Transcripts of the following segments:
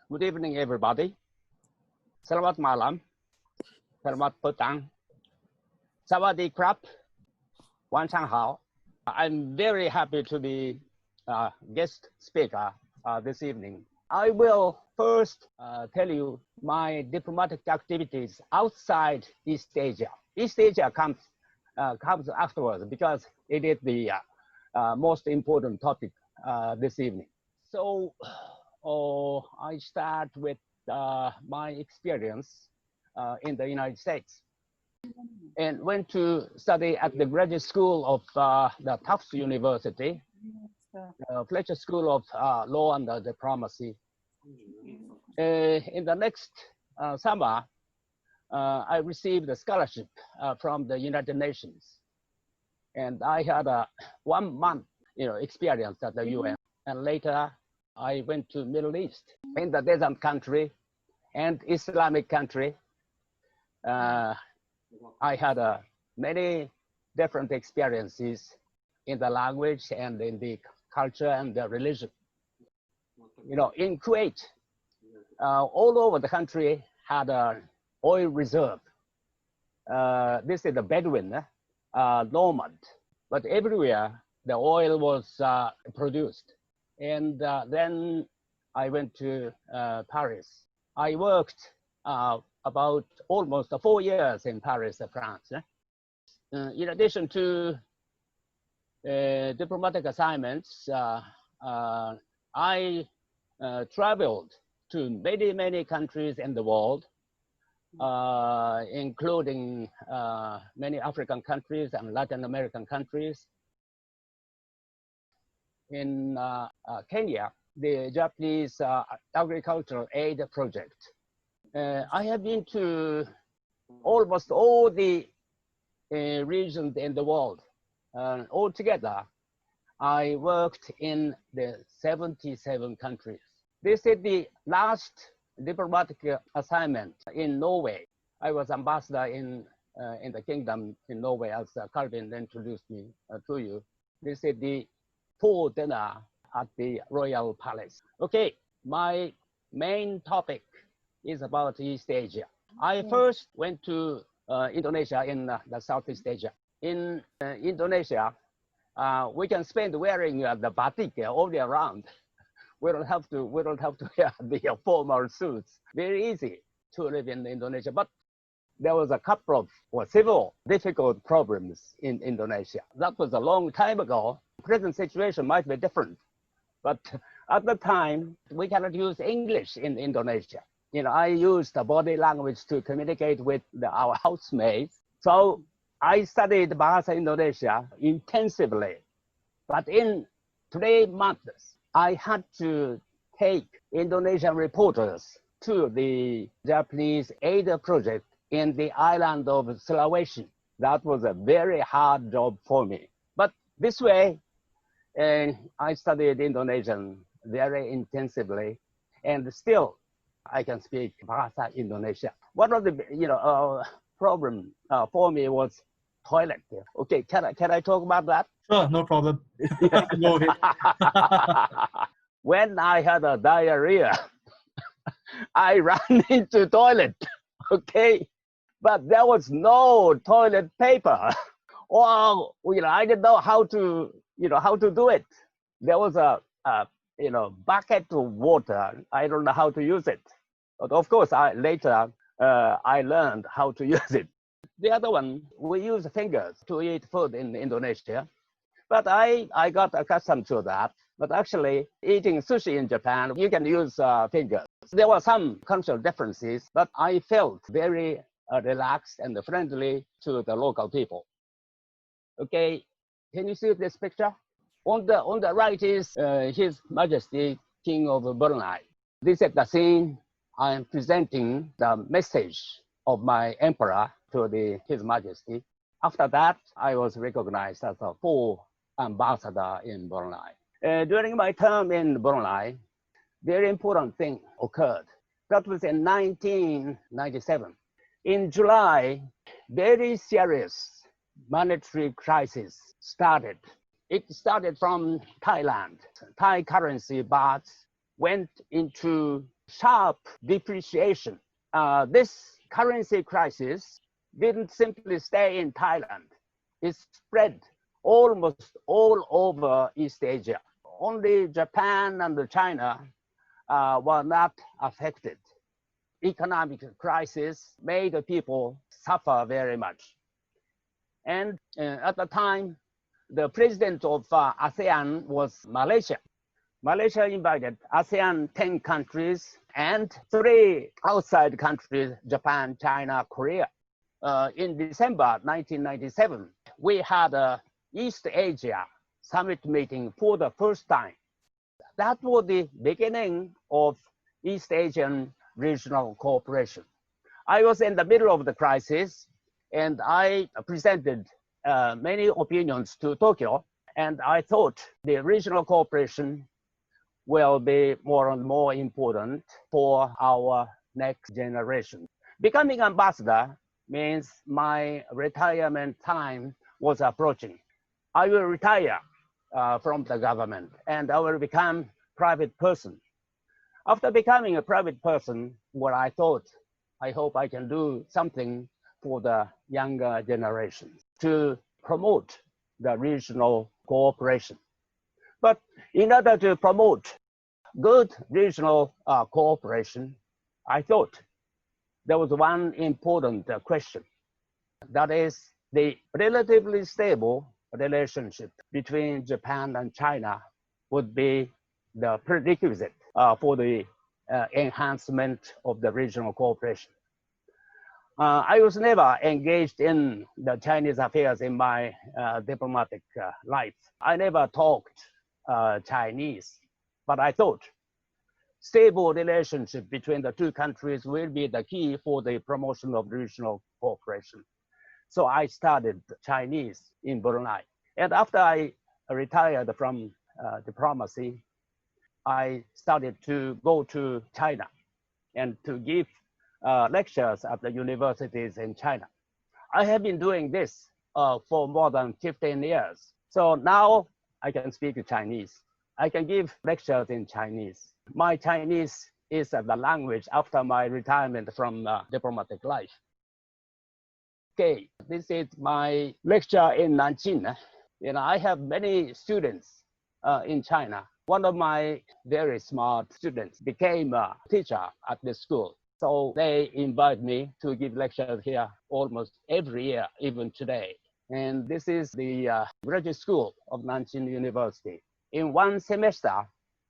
Good evening, everybody. Selamat malam. Selamat petang. Sawadee krap. Wanchang I'm very happy to be guest speaker this evening. I will first tell you my diplomatic activities outside East Asia. East Asia comes afterwards because it is the most important topic this evening. So I start with my experience in the United States and went to study at the graduate school of the Tufts University, Fletcher School of Law and Diplomacy. In the next summer, I received a scholarship from the United Nations, and I had a 1 month, experience at the UN. And later, I went to Middle East, in the desert country and Islamic country. I had many different experiences in the language and in the culture and the religion. In Kuwait, all over the country had an oil reserve. This is the Bedouin nomad, but everywhere the oil was produced. And then I went to Paris. I worked about almost 4 years in Paris, France. In addition to diplomatic assignments, I traveled to many countries in the world, including many African countries and Latin American countries. In Kenya, the Japanese agricultural aid project. I have been to almost all the regions in the world. Altogether, I worked in the 77 countries. This is the last diplomatic assignment in Norway. I was ambassador in the kingdom in Norway, as Calvin introduced me to you. This is the full dinner at the Royal Palace. Okay, my main topic is about East Asia. I first went to Indonesia in the Southeast Asia. In Indonesia, we can spend wearing the batik all year round. We don't have to wear the formal suits. Very easy to live in Indonesia, but there was a couple of several difficult problems in Indonesia. That was a long time ago. Present situation might be different, but at the time we cannot use English in Indonesia. I used the body language to communicate with our housemates. So I studied Bahasa Indonesia intensively, but in 3 months I had to take Indonesian reporters to the Japanese aid project in the island of Sulawesi. That was a very hard job for me. But this way, I studied Indonesian very intensively, and still I can speak Bahasa Indonesia. One of the problem for me was toilet. Okay, can I talk about that? Sure, no problem. Go ahead. When I had a diarrhea, I ran into toilet. Okay, but there was no toilet paper. Or I didn't know how to do it. There was a bucket of water. I don't know how to use it. But of course, later I learned how to use it. The other one, we use fingers to eat food in Indonesia. But I got accustomed to that. But actually, eating sushi in Japan, you can use fingers. There were some cultural differences, but I felt very relaxed and friendly to the local people. Okay, can you see this picture? On the right is His Majesty King of Brunei. This is the scene I am presenting the message of my emperor to His Majesty. After that, I was recognized as a full ambassador in Brunei. During my term in Brunei, very important thing occurred. That was in 1997. In July, very serious monetary crisis started. It started from Thailand. Thai currency baht went into sharp depreciation. This currency crisis didn't simply stay in Thailand. It spread almost all over East Asia. Only Japan and China were not affected. Economic crisis made the people suffer very much. And at the time, the president of ASEAN was Malaysia. Malaysia invited ASEAN 10 countries and 3 outside countries, Japan, China, Korea. In December 1997, we had a East Asia summit meeting for the first time. That was the beginning of East Asian regional cooperation. I was in the middle of the crisis, and I presented many opinions to Tokyo, and I thought the regional cooperation will be more and more important for our next generation. Becoming ambassador means my retirement time was approaching. I will retire from the government, and I will become private person. After becoming a private person, what I thought, I hope I can do something for the younger generation to promote the regional cooperation. But in order to promote good regional cooperation, I thought there was one important question. That is the relatively stable relationship between Japan and China would be the prerequisite for the enhancement of the regional cooperation. I was never engaged in the Chinese affairs in my diplomatic life. I never talked Chinese, but I thought stable relationship between the two countries will be the key for the promotion of regional cooperation. So I studied Chinese in Brunei. And after I retired from diplomacy, I started to go to China and to give lectures at the universities in China. I have been doing this for more than 15 years. So now I can speak Chinese. I can give lectures in Chinese. My Chinese is the language after my retirement from diplomatic life. Okay, this is my lecture in Nanjing. I have many students in China. One of my very smart students became a teacher at the school. So they invite me to give lectures here almost every year, even today. And this is the graduate school of Nanjing University. In one semester,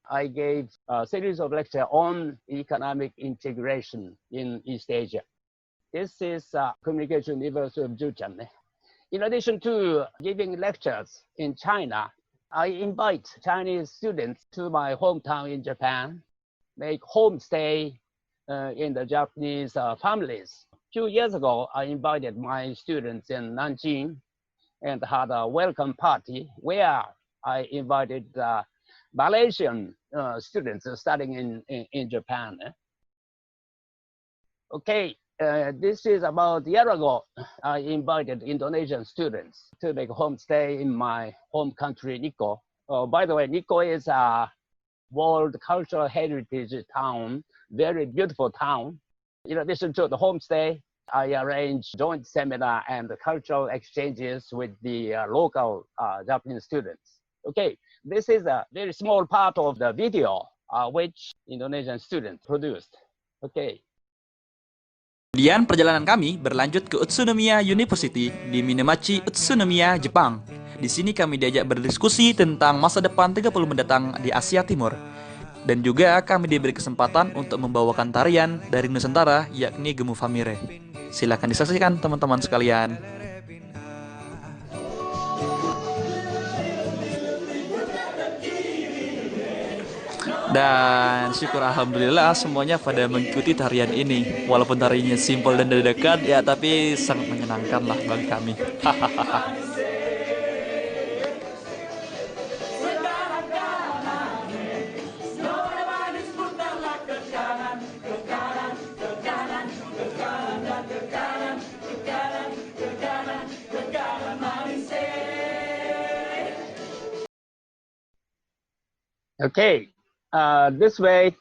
I gave a series of lectures on economic integration in East Asia. This is Communication University of Zhejiang. In addition to giving lectures in China, I invite Chinese students to my hometown in Japan, make homestay in the Japanese families. A few years ago, I invited my students in Nanjing and had a welcome party where I invited Malaysian students studying in Japan. Okay, this is about a year ago. I invited Indonesian students to make a homestay in my home country, Nikko. By the way, Nikko is a World Cultural Heritage town, very beautiful town. In addition to the homestay, I arrange joint seminar and cultural exchanges with the local Japanese students. Okay, this is a very small part of the video which Indonesian students produced. Okay. Kemudian perjalanan kami berlanjut ke Utsunomiya University di Minamachi, Utsunomiya, Jepang. Di sini kami diajak berdiskusi tentang masa depan 30 mendatang di Asia Timur. Dan juga kami diberi kesempatan untuk membawakan tarian dari Nusantara, yakni Gemu Famire. Silahkan disaksikan teman-teman sekalian. Dan syukur alhamdulillah semuanya pada mengikuti tarian ini. Walaupun tariannya simpel dan dadakan, ya tapi sangat menyenangkan lah bagi kami. Okay, this way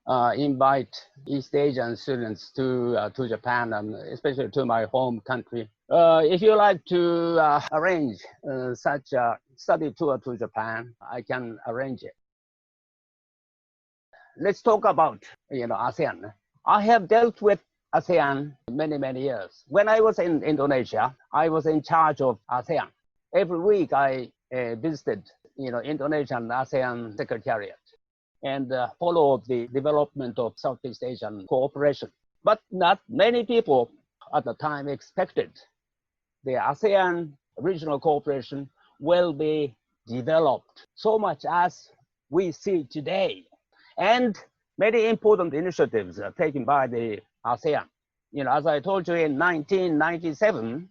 invite East Asian students to Japan, and especially to my home country. If you like to arrange such a study tour to Japan, I can arrange it. Let's talk about ASEAN. I have dealt with ASEAN many years. When I was in Indonesia, I was in charge of ASEAN. Every week I visited Indonesian ASEAN Secretariat and follow the development of Southeast Asian cooperation. But not many people at the time expected the ASEAN regional cooperation will be developed so much as we see today. And many important initiatives taken by the ASEAN. As I told you, in 1997,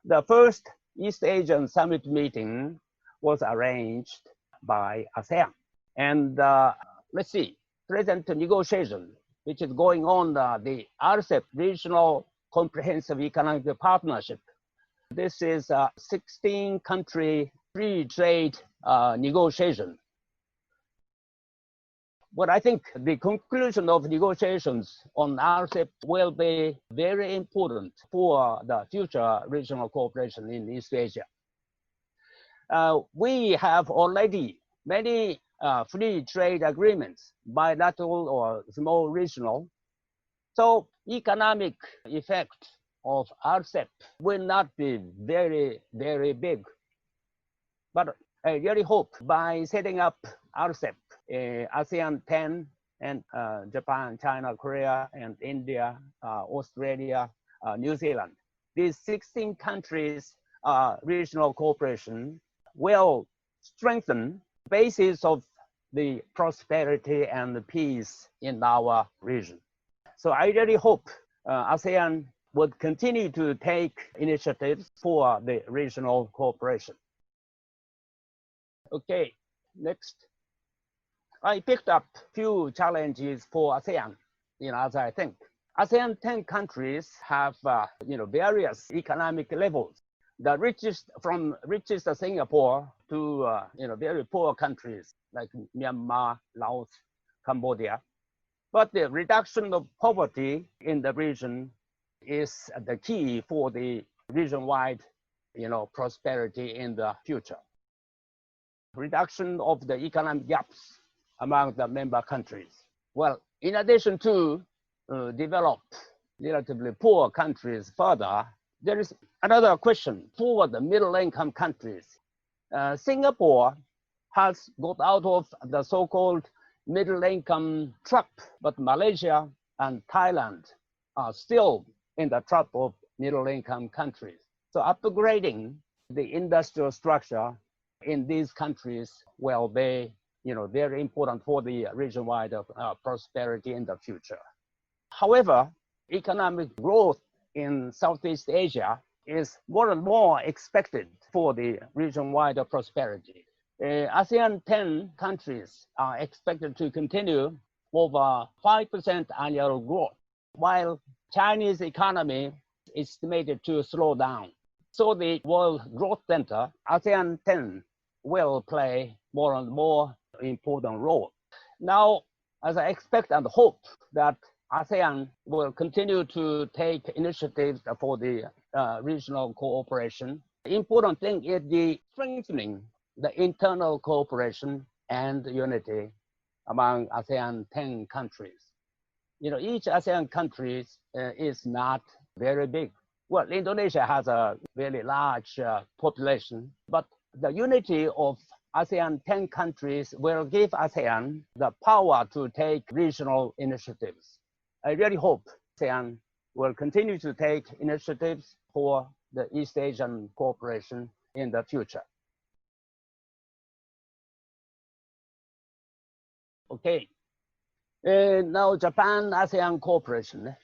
the first East Asian Summit meeting was arranged by ASEAN. And let's see, present negotiation, which is going on, the RCEP, Regional Comprehensive Economic Partnership. This is a 16-country free trade negotiation. But I think the conclusion of negotiations on RCEP will be very important for the future regional cooperation in East Asia. We have already many free trade agreements, bilateral or small regional. So economic effect of RCEP will not be very big. But I really hope by setting up RCEP, ASEAN 10 and Japan, China, Korea, and India, Australia, New Zealand, these 16 countries regional cooperation will strengthen the basis of the prosperity and the peace in our region. So I really hope ASEAN would continue to take initiatives for the regional cooperation. Okay, next. I picked up few challenges for ASEAN, as I think. ASEAN 10 countries have, various economic levels. The richest, from richest Singapore to, very poor countries like Myanmar, Laos, Cambodia. But the reduction of poverty in the region is the key for the region-wide, prosperity in the future. Reduction of the economic gaps among the member countries. Well, in addition to develop relatively poor countries further, there is another question for the middle-income countries. Singapore has got out of the so-called middle-income trap, but Malaysia and Thailand are still in the trap of middle-income countries. So upgrading the industrial structure in these countries will be, very important for the region-wide prosperity in the future. However, economic growth in Southeast Asia is more and more expected for the region-wide prosperity. ASEAN 10 countries are expected to continue over 5% annual growth, while Chinese economy is estimated to slow down. So the World Growth Center, ASEAN 10, will play more and more important role. Now, as I expect and hope that ASEAN will continue to take initiatives for the regional cooperation, the important thing is the strengthening the internal cooperation and unity among ASEAN 10 countries. Each ASEAN country is not very big. Well, Indonesia has a very large population, but the unity of ASEAN 10 countries will give ASEAN the power to take regional initiatives. I really hope ASEAN will continue to take initiatives for the East Asian cooperation in the future. Okay, now Japan-ASEAN cooperation.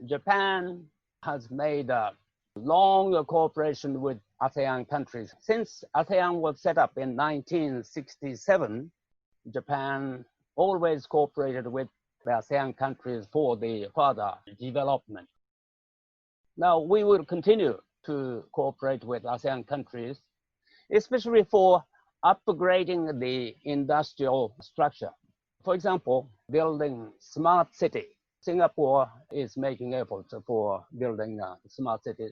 Japan has made a long cooperation with ASEAN countries. Since ASEAN was set up in 1967, Japan always cooperated with the ASEAN countries for the further development. Now we will continue to cooperate with ASEAN countries, especially for upgrading the industrial structure. For example, building smart city. Singapore is making efforts for building a smart city.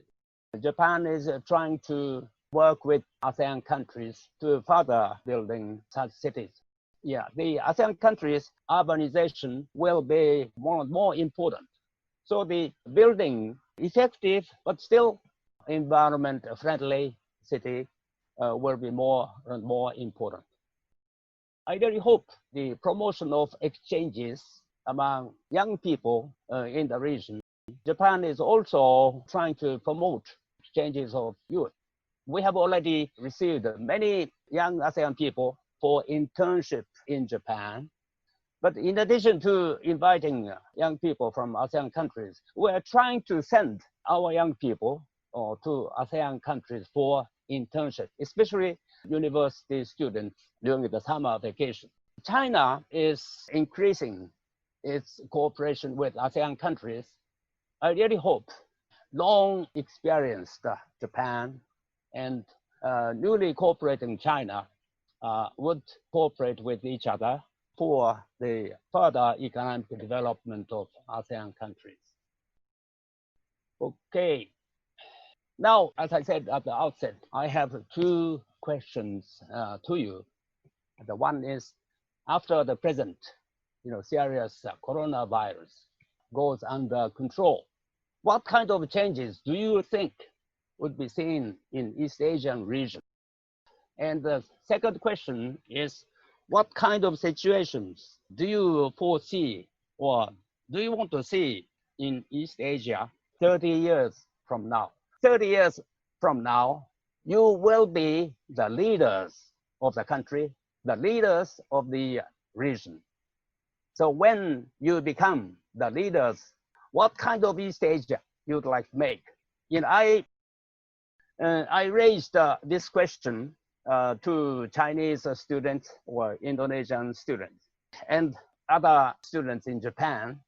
Japan is trying to work with ASEAN countries to further building such cities. Yeah, the ASEAN countries' urbanization will be more and more important. So the building effective but still environment-friendly city will be more and more important. I really hope the promotion of exchanges among young people in the region. Japan is also trying to promote exchanges of youth. We have already received many young ASEAN people for internship in Japan. But in addition to inviting young people from ASEAN countries, we are trying to send our young people to ASEAN countries for internship, especially university students during the summer vacation. China is increasing its cooperation with ASEAN countries. I really hope long experienced Japan and newly cooperating China would cooperate with each other for the further economic development of ASEAN countries. Okay. Now, as I said at the outset, I have two questions to you. The one is, after the present, serious coronavirus goes under control, what kind of changes do you think would be seen in East Asian region? And the second question is, what kind of situations do you foresee or do you want to see in East Asia 30 years from now? 30 years from now, you will be the leaders of the country, the leaders of the region. So when you become the leaders, what kind of East Asia you'd like to make? I raised this question to Chinese students or Indonesian students and other students in Japan.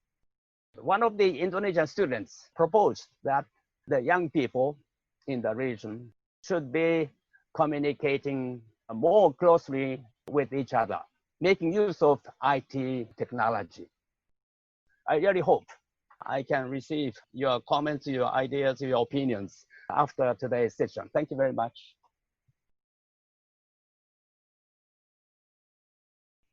One of the Indonesian students proposed that the young people in the region should be communicating more closely with each other, making use of IT technology. I really hope I can receive your comments, your ideas, your opinions after today's session. Thank you very much.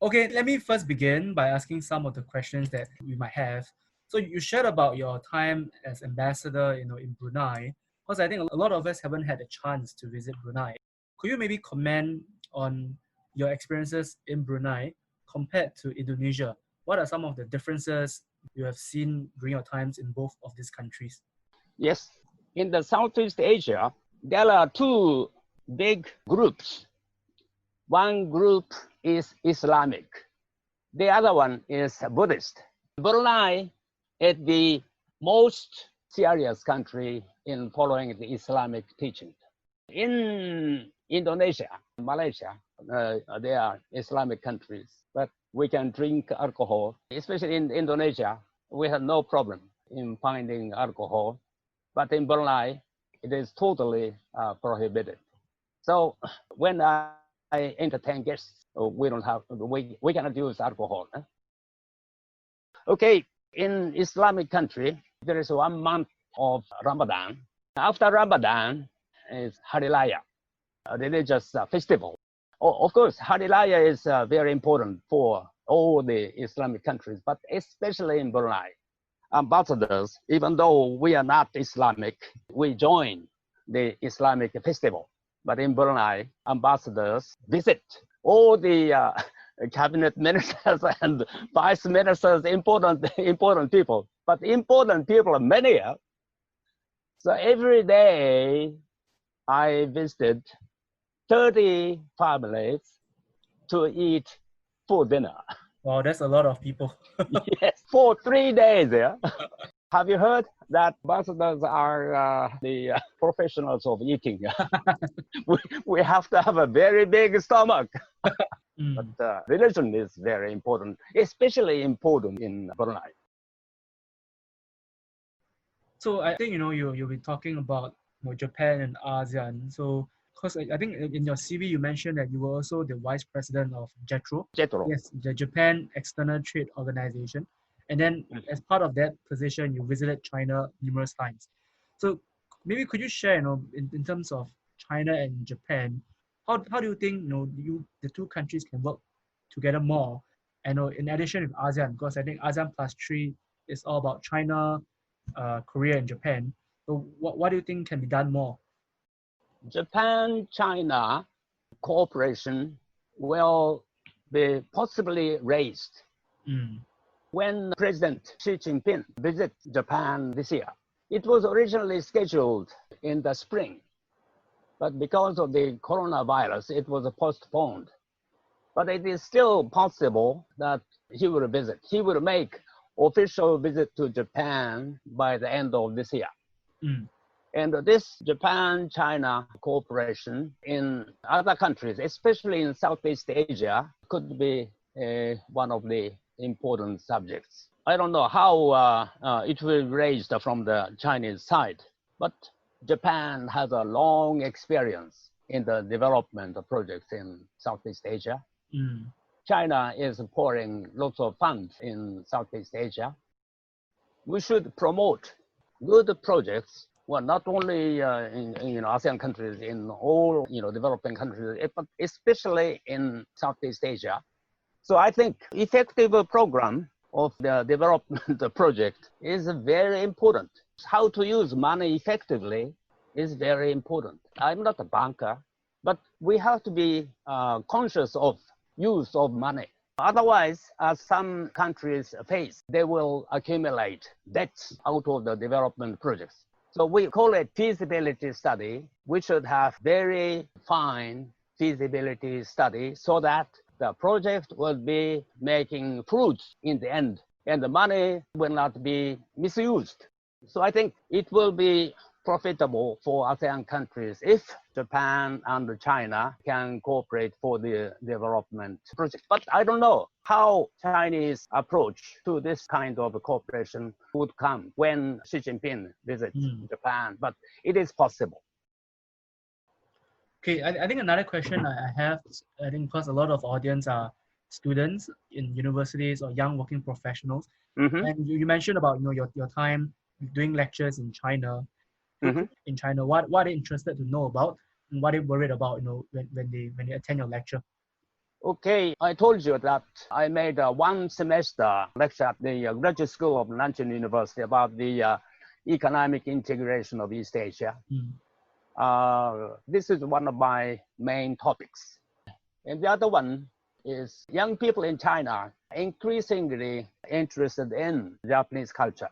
Okay, let me first begin by asking some of the questions that we might have. So you shared about your time as ambassador, in Brunei, because I think a lot of us haven't had a chance to visit Brunei. Could you maybe comment on your experiences in Brunei compared to Indonesia? What are some of the differences you have seen during your times in both of these countries? Yes, in the Southeast Asia, there are two big groups. One group is Islamic. The other one is Buddhist. Brunei is the most serious country in following the Islamic teaching. In Indonesia, Malaysia, they are Islamic countries, but we can drink alcohol. Especially in Indonesia, we have no problem in finding alcohol, but in Brunei, it is totally prohibited. So when I entertain guests, we cannot use alcohol. Okay, in Islamic country, there is 1 month of Ramadan. After Ramadan is Hari Raya, a religious festival. Of course, Hari Raya is very important for all the Islamic countries, but especially in Brunei. Ambassadors, even though we are not Islamic, we join the Islamic festival. But in Brunei, ambassadors visit all the cabinet ministers and vice ministers, important people. But important people are many. So every day I visited 30 families to eat for dinner. Wow, that's a lot of people. Yes, for 3 days. Yeah. Have you heard that ambassadors are the professionals of eating? we have to have a very big stomach. But religion is very important, especially important in Brunei. So I think, you'll be talking about Japan and ASEAN. So Because I think in your CV you mentioned that you were also the vice president of JETRO. JETRO. Yes, the Japan External Trade Organization. And then as part of that position, you visited China numerous times. So maybe could you share, in terms of China and Japan, how do you think, the two countries can work together more? And in addition with ASEAN, because I think ASEAN +3 is all about China, Korea, and Japan. So what do you think can be done more? Japan-China cooperation will be possibly raised when President Xi Jinping visited Japan this year. It was originally scheduled in the spring, but because of the coronavirus, it was postponed. But it is still possible that he will visit. He will make official visit to Japan by the end of this year. And this Japan-China cooperation in other countries, especially in Southeast Asia, could be one of the important subjects. I don't know how it will be raised from the Chinese side, but Japan has a long experience in the development of projects in Southeast Asia. China is pouring lots of funds in Southeast Asia. We should promote good projects, well, not only in ASEAN countries, in all developing countries, but especially in Southeast Asia. So I think effective program of the development project is very important. How to use money effectively is very important. I'm not a banker, but we have to be conscious of use of money. Otherwise, as some countries face, they will accumulate debts out of the development projects. So we call it feasibility study. We should have very fine feasibility study so that the project will be making fruits in the end and the money will not be misused. So I think it will be profitable for ASEAN countries if Japan and China can cooperate for the development project. But I don't know how Chinese approach to this kind of cooperation would come when Xi Jinping visits Japan, but it is possible. Okay, I think another question I have, I think because a lot of audience are students in universities or young working professionals, and you mentioned about your time doing lectures in China. In China, what are they interested to know about, and what are they worried about? When they attend your lecture. Okay, I told you that I made a one semester lecture at the Graduate School of Nanjing University about the economic integration of East Asia. This is one of my main topics. And the other one is young people in China increasingly interested in Japanese culture.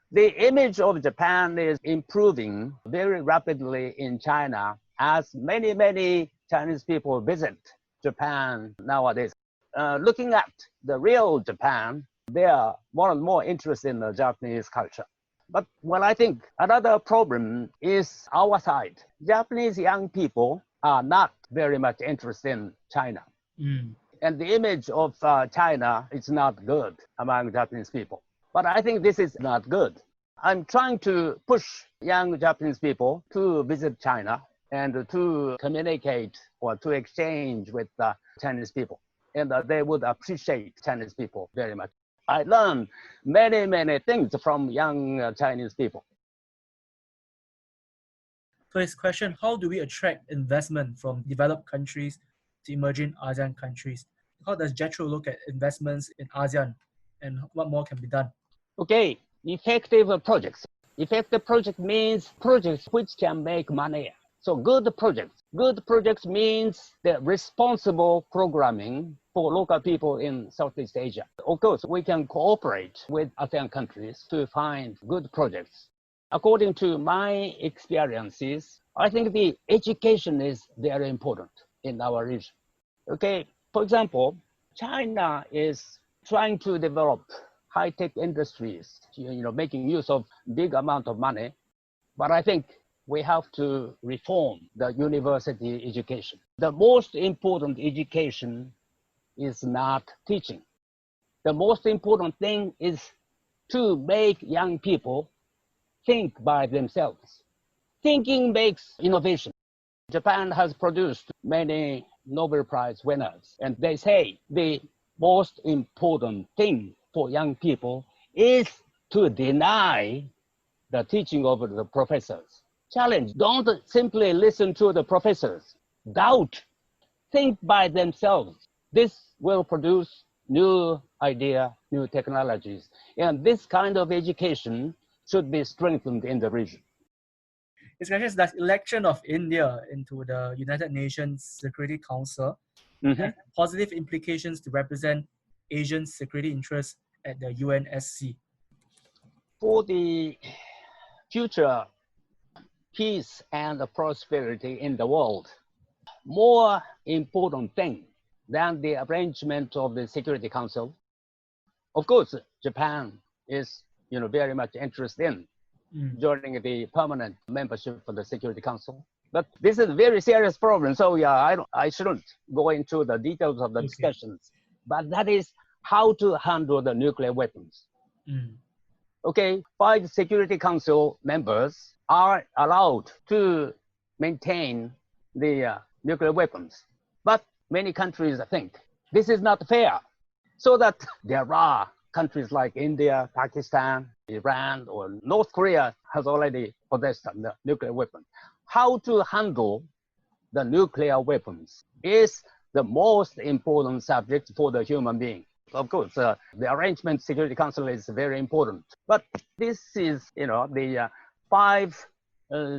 The image of Japan is improving very rapidly in China as many Chinese people visit Japan nowadays. Looking at the real Japan, they are more and more interested in the Japanese culture. But I think another problem is our side. Japanese young people are not very much interested in China. And the image of China is not good among Japanese people. But I think this is not good. I'm trying to push young Japanese people to visit China and to communicate or to exchange with Chinese people. And they would appreciate Chinese people very much. I learned many things from young Chinese people. So his question, how do we attract investment from developed countries to emerging ASEAN countries? How does JETRO look at investments in ASEAN, and what more can be done? Okay, effective projects. Effective project means projects which can make money. So good projects. Good projects means the responsible programming for local people in Southeast Asia. Of course, we can cooperate with ASEAN countries to find good projects. According to my experiences, I think the education is very important in our region. Okay, for example, China is trying to develop high-tech industries, making use of big amount of money. But I think we have to reform the university education. The most important education is not teaching. The most important thing is to make young people think by themselves. Thinking makes innovation. Japan has produced many Nobel Prize winners, and they say the most important thing for young people is to deny the teaching of the professors. Challenge, don't simply listen to the professors. Doubt, think by themselves. This will produce new idea, new technologies. And this kind of education should be strengthened in the region. His question is, does election of India into the United Nations Security Council have positive implications to represent Asian security interests at the UNSC? For the future peace and prosperity in the world, more important thing than the arrangement of the Security Council, of course, Japan is very much interested in joining the permanent membership for the Security Council. But this is a very serious problem. So I shouldn't go into the details of the discussions. But that is how to handle the nuclear weapons. Okay, 5 Security Council members are allowed to maintain the nuclear weapons. But many countries think this is not fair. So that there are countries like India, Pakistan, Iran, or North Korea has already possessed the nuclear weapon. How to handle the nuclear weapons is the most important subject for the human being. Of course, the arrangement Security Council is very important. But this is, the 5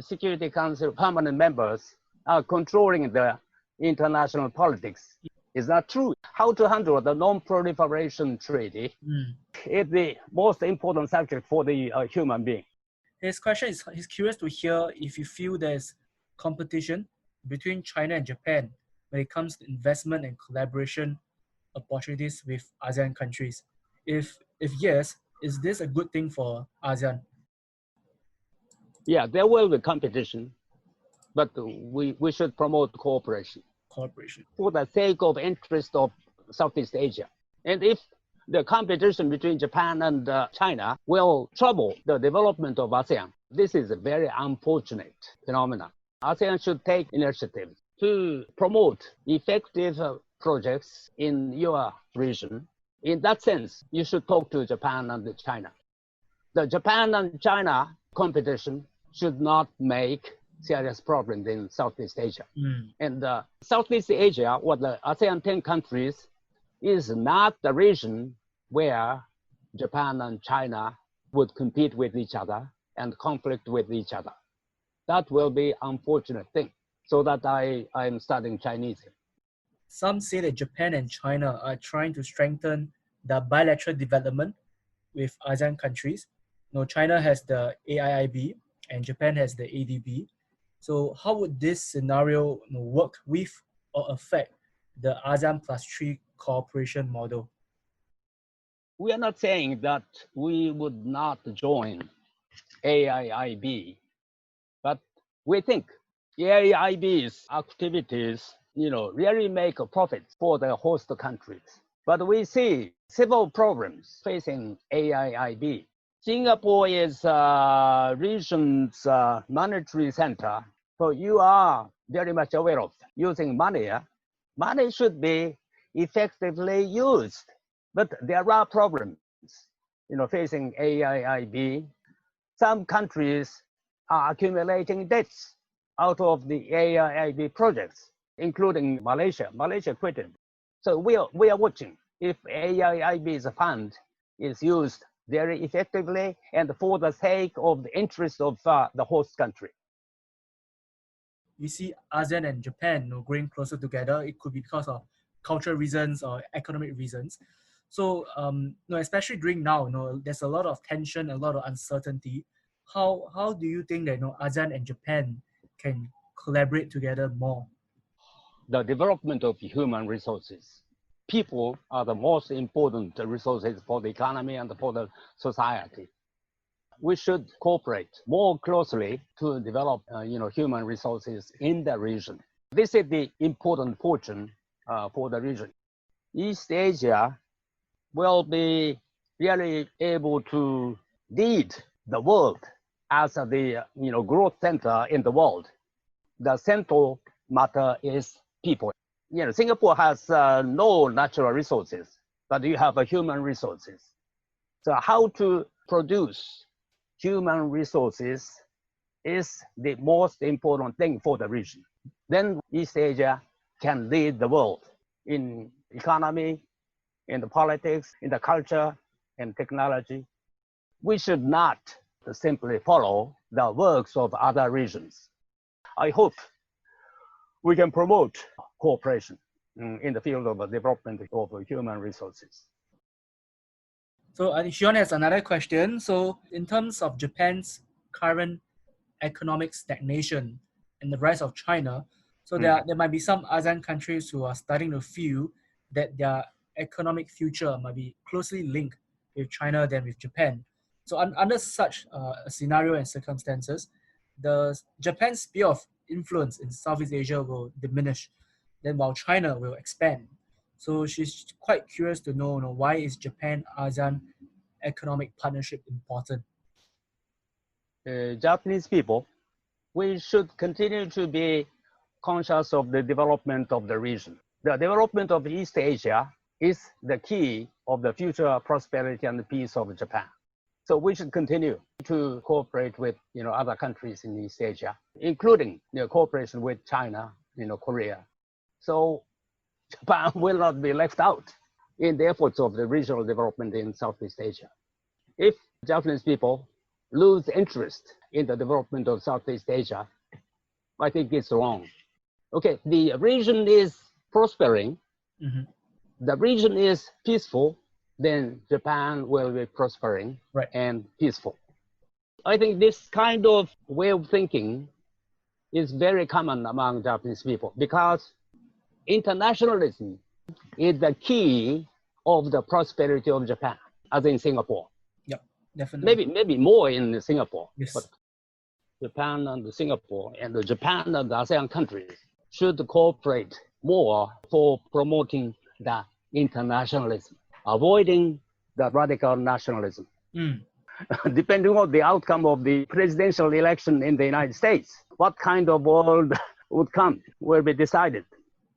Security Council permanent members are controlling the international politics. Is that true? How to handle the non-proliferation treaty is the most important subject for the human being. His question is, he's curious to hear if you feel there's competition between China and Japan when it comes to investment and collaboration opportunities with ASEAN countries. If yes, is this a good thing for ASEAN? Yeah, there will be competition, but we should promote cooperation. For the sake of interest of Southeast Asia. And if the competition between Japan and China will trouble the development of ASEAN, this is a very unfortunate phenomenon. ASEAN should take initiative to promote effective projects in your region. In that sense, you should talk to Japan and China. The Japan and China competition should not make serious problems in Southeast Asia. And Southeast Asia, or the ASEAN 10 countries, is not the region where Japan and China would compete with each other and conflict with each other. That will be an unfortunate thing. So that I'm studying Chinese. Some say that Japan and China are trying to strengthen the bilateral development with ASEAN countries. China has the AIIB and Japan has the ADB. So how would this scenario work with or affect the ASEAN +3 cooperation model? We are not saying that we would not join AIIB, but we think the AIIB's activities, really make a profit for the host countries. But we see several problems facing AIIB. Singapore is a region's monetary center. So you are very much aware of using money. Money should be effectively used. But there are problems, facing AIIB. Some countries are accumulating debts out of the AIIB projects, including Malaysia. Malaysia quitted. So we are watching if AIIB's fund is used very effectively and for the sake of the interest of the host country. We see ASEAN and Japan growing closer together. It could be because of cultural reasons or economic reasons. So, especially during now, there's a lot of tension, a lot of uncertainty. How do you think that ASEAN and Japan can collaborate together more? The development of human resources. People are the most important resources for the economy and for the society. We should cooperate more closely to develop, human resources in the region. This is the important fortune for the region. East Asia will be really able to lead the world as the growth center in the world. the central matter is people. You know, Singapore has no natural resources, but you have human resources. So how to produce human resources is the most important thing for the region. Then East Asia can lead the world in economy, in the politics, in the culture, and technology. We should not simply follow the works of other regions. I hope we can promote cooperation in the field of development of human resources. So I think Sean has another question. So in terms of Japan's current economic stagnation and the rise of China, so there might be some ASEAN countries who are starting to feel that their economic future might be closely linked with China than with Japan. So under such a scenario and circumstances, Japan's sphere of influence in Southeast Asia will diminish, then while China will expand. So she's quite curious to know, why is Japan-ASEAN economic partnership important? Japanese people, we should continue to be conscious of the development of the region. The development of East Asia is the key of the future prosperity and peace of Japan. So we should continue to cooperate with other countries in East Asia, including cooperation with China, Korea. So Japan will not be left out in the efforts of the regional development in Southeast Asia. If Japanese people lose interest in the development of Southeast Asia, I think it's wrong. Okay, the region is prospering, the region is peaceful, then Japan will be prospering and peaceful. I think this kind of way of thinking is very common among Japanese people because internationalism is the key of the prosperity of Japan, as in Singapore. Yep, definitely. Maybe more in Singapore. Yes. But Japan and Singapore and Japan and the ASEAN countries should cooperate more for promoting the internationalism, avoiding the radical nationalism. Depending on the outcome of the presidential election in the United States, what kind of world would come will be decided.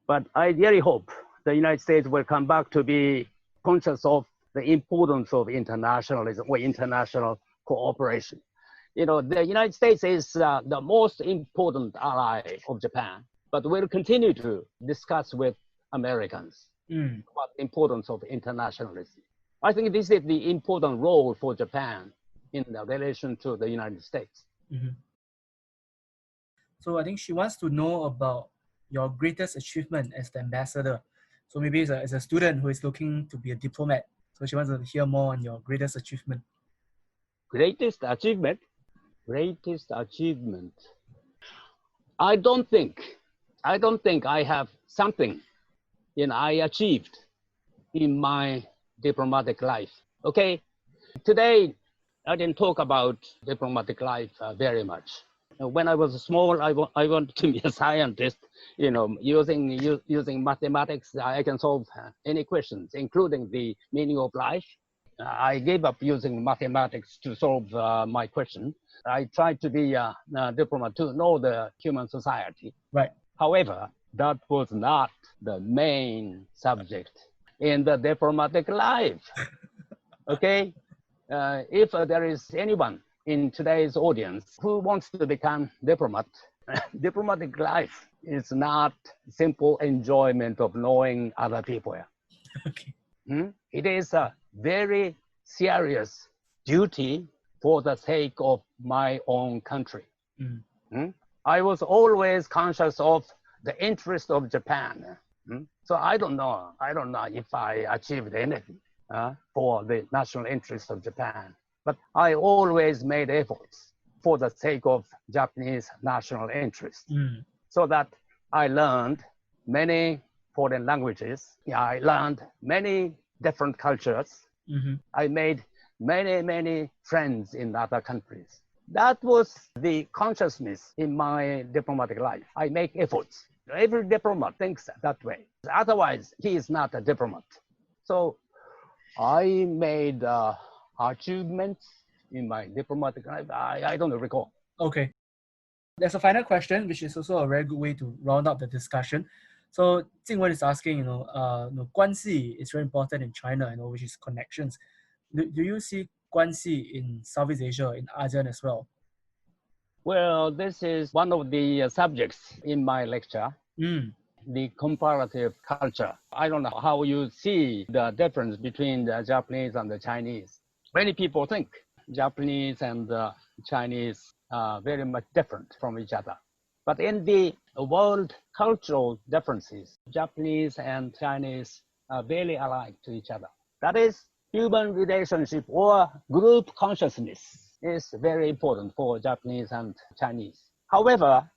But I really hope the United States will come back to be conscious of the importance of internationalism or international cooperation. The United States is the most important ally of Japan, but we'll continue to discuss with Americans about the importance of internationalism. I think this is the important role for Japan in the relation to the United States. So I think she wants to know about your greatest achievement as the ambassador. So maybe as a student who is looking to be a diplomat, so she wants to hear more on your greatest achievement. Greatest achievement? I don't think I have something I achieved in my diplomatic life. Okay, today I didn't talk about diplomatic life very much. When I was small, I wanted to be a scientist. Using mathematics, I can solve any questions, including the meaning of life. I gave up using mathematics to solve my question. I tried to be a diplomat to know the human society. Right. However, that was not the main subject in the diplomatic life. Okay? If there is anyone in today's audience who wants to become diplomat, diplomatic life is not simple enjoyment of knowing other people. Okay. It is a very serious duty for the sake of my own country. I was always conscious of the interest of Japan. So I don't know if I achieved anything for the national interest of Japan. But I always made efforts for the sake of Japanese national interest. So that I learned many foreign languages. I learned many different cultures. I made many friends in other countries. That was the consciousness in my diplomatic life. I make efforts. Every diplomat thinks that way. Otherwise, he is not a diplomat. So I made achievements in my diplomatic life. I don't recall. Okay. There's a final question, which is also a very good way to round up the discussion. So Jingwen is asking, guanxi is very important in China, which is connections. Do you see guanxi in Southeast Asia, in ASEAN as well? Well, this is one of the subjects in my lecture, the comparative culture. I don't know how you see the difference between the Japanese and the Chinese. Many people think Japanese and Chinese are very much different from each other. But in the world cultural differences, Japanese and Chinese are very alike to each other. That is, human relationship or group consciousness is very important for Japanese and Chinese. However,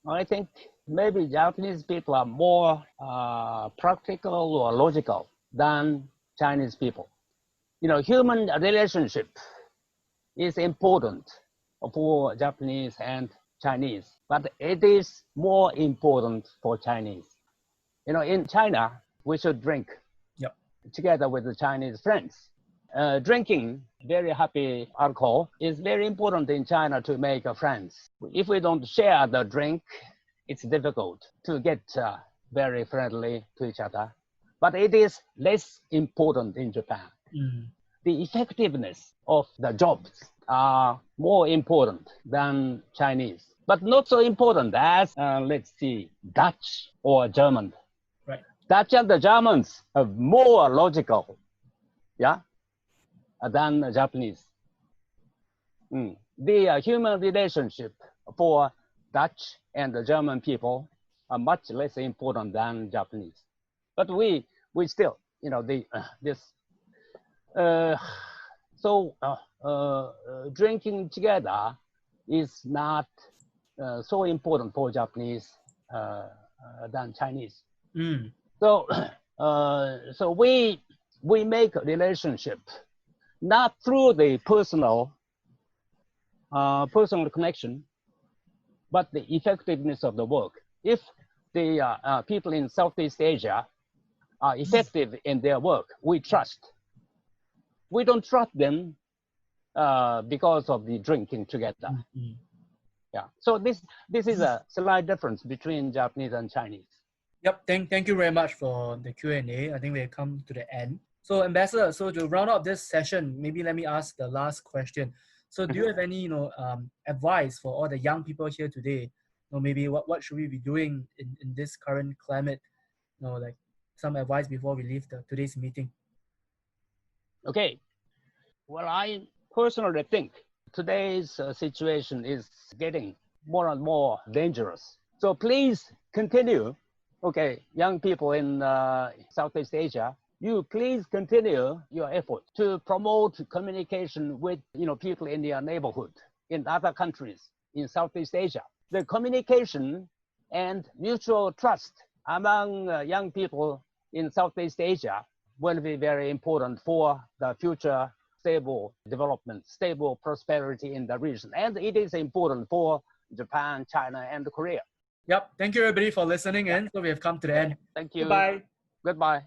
I think maybe Japanese people are more practical or logical than Chinese people. Human relationship is important for Japanese and Chinese, but it is more important for Chinese. In China, we should drink together with the Chinese friends. Drinking very happy alcohol is very important in China to make friends. If we don't share the drink, it's difficult to get very friendly to each other. But it is less important in Japan. The effectiveness of the jobs are more important than Chinese, but not so important as, let's see, Dutch or German. Right. Dutch and the Germans are more logical, than Japanese. The human relationship for Dutch and the German people are much less important than Japanese. But we still, drinking together is not so important for Japanese than Chinese. So we make a relationship not through the personal connection, but the effectiveness of the work. If the people in Southeast Asia are effective in their work, we trust. We don't trust them because of the drinking together. So this is a slight difference between Japanese and Chinese. Yep. Thank you very much for the Q&A. I think we have come to the end. So Ambassador, so to round up this session, maybe let me ask the last question. So do you have any advice for all the young people here today? Maybe what should we be doing in this current climate? Like some advice before we leave today's meeting. Okay. Well, I personally think today's situation is getting more and more dangerous. So please continue. Okay, young people in Southeast Asia, you please continue your effort to promote communication with people in your neighborhood, in other countries, in Southeast Asia. The communication and mutual trust among young people in Southeast Asia will be very important for the future stable development, stable prosperity in the region. And it is important for Japan, China, and Korea. Yep. Thank you, everybody, for listening in. So we have come to the end. Thank you. Goodbye. Goodbye.